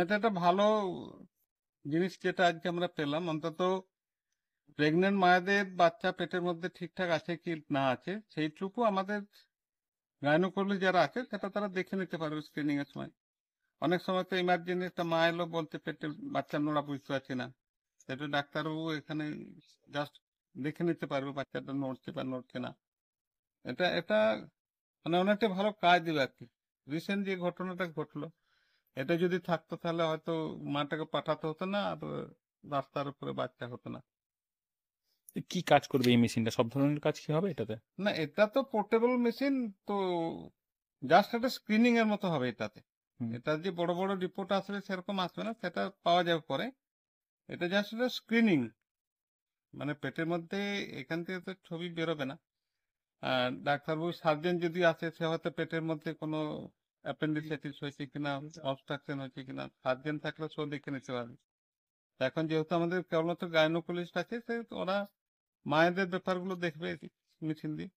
এটা একটা ভালো জিনিস যেটা আজকে আমরা পেলাম। অন্তত প্রেগনেন্ট মায়েদের বাচ্চা পেটের মধ্যে ঠিকঠাক আছে কি না আছে সেইটুকু আমাদের গাইনোকোলজি যারা আছে সেটা তারা দেখে নিতে পারবে স্ক্রিনিং এর সময়। অনেক সময় তো ইমার্জেন্সি একটা মা এলো বলতে পেটে বাচ্চা নোড়া বুঝতে পারছি না, সেটা ডাক্তারবাবু এখানে জাস্ট দেখে নিতে পারবে বাচ্চাটা নড়ছে বা নড়ছে না। এটা এটা মানে অনেকটা ভালো কাজ দিবে আর কি। রিসেন্ট যে ঘটনাটা ঘটলো, এটা যদি থাকতো তাহলে হয়তো মাটাকে পাঠাতে হতো না, আর রাস্তার উপরে বাচ্চা হতো না। কি কাজ করবে এই মেশিনটা? সব ধরনের কাজ কি হবে এটাতে? না, এটা তো পোর্টেবল মেশিন, তো জাস্ট একটা স্ক্রিনিং এর মতো হবে এটাতে। হুম। এটা যে বড় বড় রিপোর্ট আসবে সেরকম আসবে না, সেটা পাওয়া যাবে পরে। এটা জাস্ট একটা স্ক্রিনিং, মানে পেটের মধ্যে এখান থেকে তো ছবি বেরোবে না। আর ডাক্তারবাবু সার্জেন যদি আসে, সে হয়তো পেটের মধ্যে কোনো অ্যাপেন্ডিসাইটিস হয়েছে কিনা, অবস্ট্রাকশন হয়েছে কিনা, সার্জেন থাকলে সব দেখে নিতে পারবে। তা এখন যেহেতু আমাদের কেবলমাত্র গাইনোকোলজিস্ট আছে, সে ওরা মায়েদের ব্যাপারগুলো দেখবে মেশিন দিয়ে।